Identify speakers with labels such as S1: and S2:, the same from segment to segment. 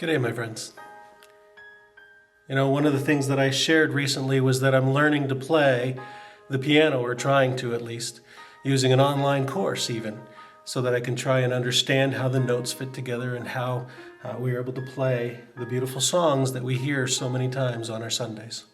S1: G'day, my friends. One of the things that I shared recently was that I'm learning to play the piano, or trying to at least, using an online course even, so that I can try and understand how the notes fit together and how we are able to play the beautiful songs that we hear so many times on our Sundays.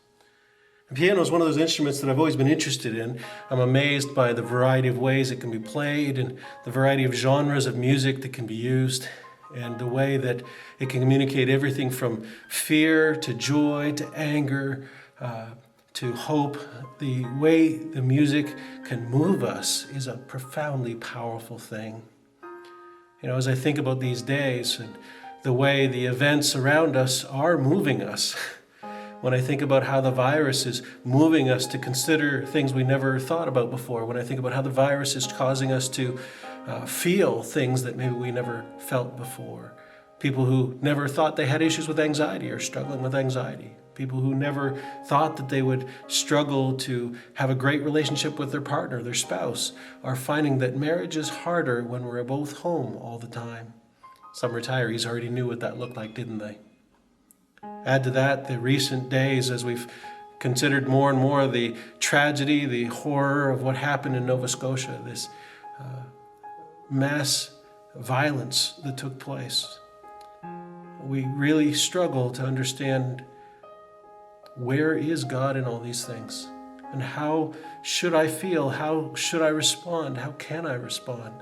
S1: The piano is one of those instruments that I've always been interested in. I'm amazed by the variety of ways it can be played and the variety of genres of music that can be used, and the way that it can communicate everything from fear to joy to anger to hope. The way the music can move us is a profoundly powerful thing. As I think about these days and the way the events around us are moving us, when I think about how the virus is moving us to consider things we never thought about before, when I think about how the virus is causing us to feel things that maybe we never felt before, people who never thought they had issues with anxiety are struggling with anxiety, people who never thought that they would struggle to have a great relationship with their partner, their spouse, are finding that marriage is harder when we're both home all the time. Some retirees already knew what that looked like, didn't they? Add to that the recent days as we've considered more and more the tragedy, the horror of what happened in Nova Scotia, this mass violence that took place. We really struggle to understand, where is God in all these things? And how should I feel? How should I respond? How can I respond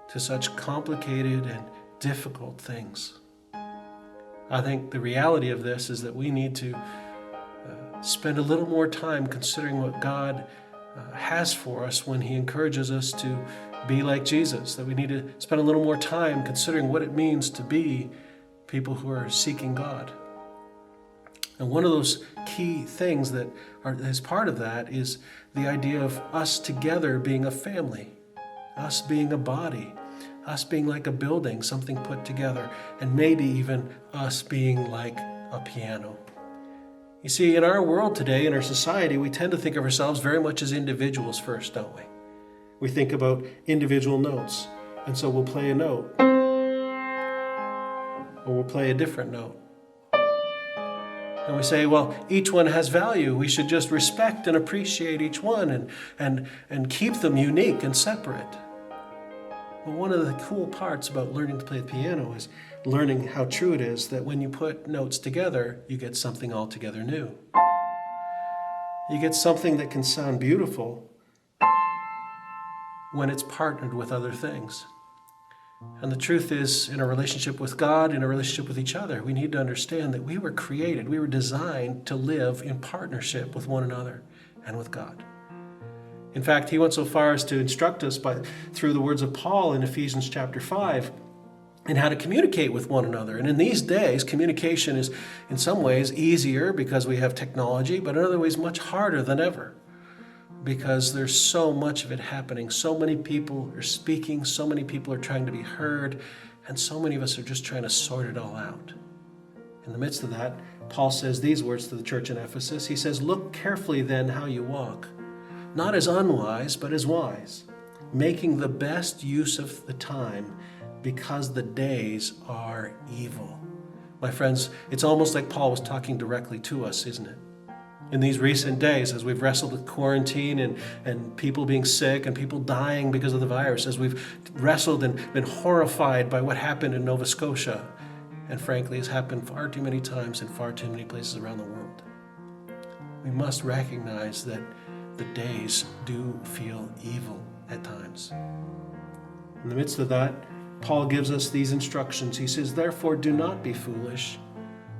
S1: to such complicated and difficult things? I think the reality of this is that we need to spend a little more time considering what God has for us when He encourages us to be like Jesus, that we need to spend a little more time considering what it means to be people who are seeking God. And one of those key things that is part of that is the idea of us together being a family, us being a body, us being like a building, something put together, and maybe even us being like a piano. You see, in our world today, in our society, we tend to think of ourselves very much as individuals first, don't we? We think about individual notes, and so we'll play a note, or we'll play a different note. And we say, well, each one has value. We should just respect and appreciate each one and keep them unique and separate. But one of the cool parts about learning to play the piano is learning how true it is that when you put notes together, you get something altogether new. You get something that can sound beautiful when it's partnered with other things. And the truth is, in a relationship with God, in a relationship with each other, we need to understand that we were created, we were designed to live in partnership with one another and with God. In fact, He went so far as to instruct us through the words of Paul in Ephesians chapter 5 in how to communicate with one another. And in these days, communication is in some ways easier because we have technology, but in other ways much harder than ever, because there's so much of it happening. So many people are speaking, so many people are trying to be heard, and so many of us are just trying to sort it all out. In the midst of that, Paul says these words to the church in Ephesus. He says, "Look carefully then how you walk, not as unwise, but as wise, making the best use of the time, because the days are evil." My friends, it's almost like Paul was talking directly to us, isn't it? In these recent days, as we've wrestled with quarantine and people being sick and people dying because of the virus, as we've wrestled and been horrified by what happened in Nova Scotia, and frankly has happened far too many times in far too many places around the world, we must recognize that the days do feel evil at times. In the midst of that, Paul gives us these instructions. He says, "Therefore do not be foolish,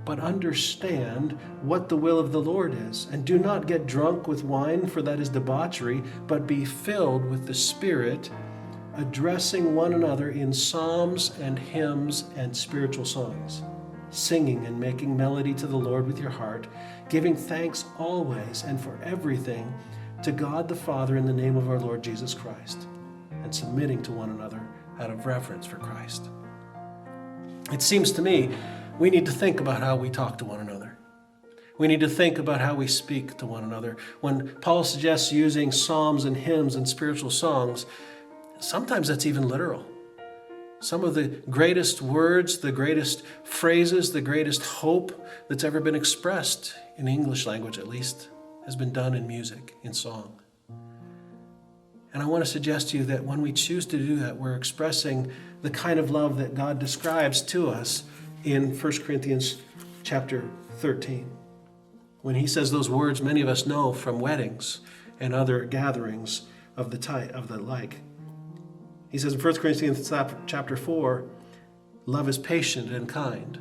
S1: but understand what the will of the Lord is. And do not get drunk with wine, for that is debauchery, but be filled with the Spirit, addressing one another in psalms and hymns and spiritual songs, singing and making melody to the Lord with your heart, giving thanks always and for everything to God the Father in the name of our Lord Jesus Christ, and submitting to one another out of reverence for Christ." It seems to me we need to think about how we talk to one another. We need to think about how we speak to one another. When Paul suggests using psalms and hymns and spiritual songs, sometimes that's even literal. Some of the greatest words, the greatest phrases, the greatest hope that's ever been expressed, in the English language at least, has been done in music, in song. And I want to suggest to you that when we choose to do that, we're expressing the kind of love that God describes to us in 1 Corinthians chapter 13. When he says those words many of us know from weddings and other gatherings of the like. He says in 1 Corinthians chapter 4, love is patient and kind.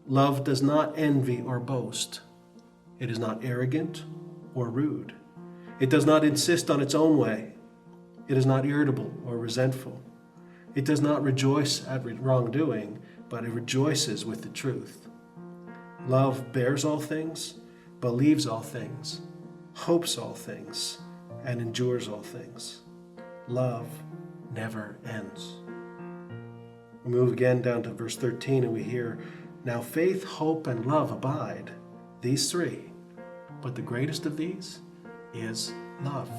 S1: Love does not envy or boast. It is not arrogant or rude. It does not insist on its own way. It is not irritable or resentful. It does not rejoice at wrongdoing, but it rejoices with the truth. Love bears all things, believes all things, hopes all things, and endures all things. Love never ends. We move again down to verse 13 and we hear, now faith, hope, and love abide, these three, but the greatest of these is love.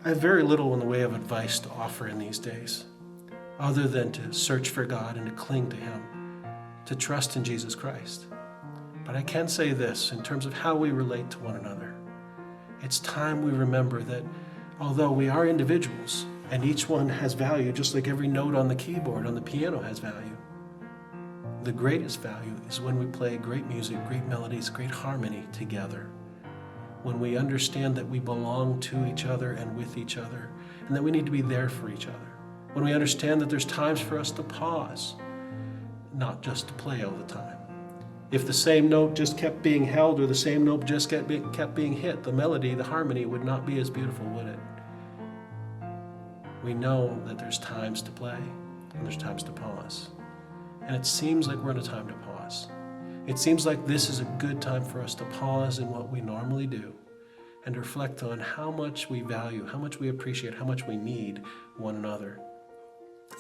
S1: I have very little in the way of advice to offer in these days, other than to search for God and to cling to Him, to trust in Jesus Christ. But I can say this in terms of how we relate to one another. It's time we remember that although we are individuals and each one has value, just like every note on the keyboard, on the piano has value, the greatest value is when we play great music, great melodies, great harmony together. When we understand that we belong to each other and with each other, and that we need to be there for each other. When we understand that there's times for us to pause, not just to play all the time. If the same note just kept being held or the same note just kept being hit, the melody, the harmony would not be as beautiful, would it? We know that there's times to play and there's times to pause. And it seems like we're in a time to pause. It seems like this is a good time for us to pause in what we normally do and to reflect on how much we value, how much we appreciate, how much we need one another.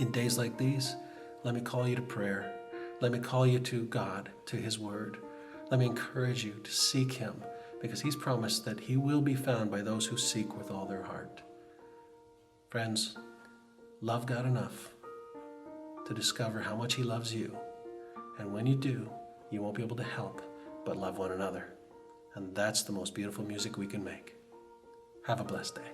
S1: In days like these, let me call you to prayer. Let me call you to God, to His Word. Let me encourage you to seek Him, because He's promised that He will be found by those who seek with all their heart. Friends, love God enough to discover how much He loves you. And when you do, you won't be able to help but love one another. And that's the most beautiful music we can make. Have a blessed day.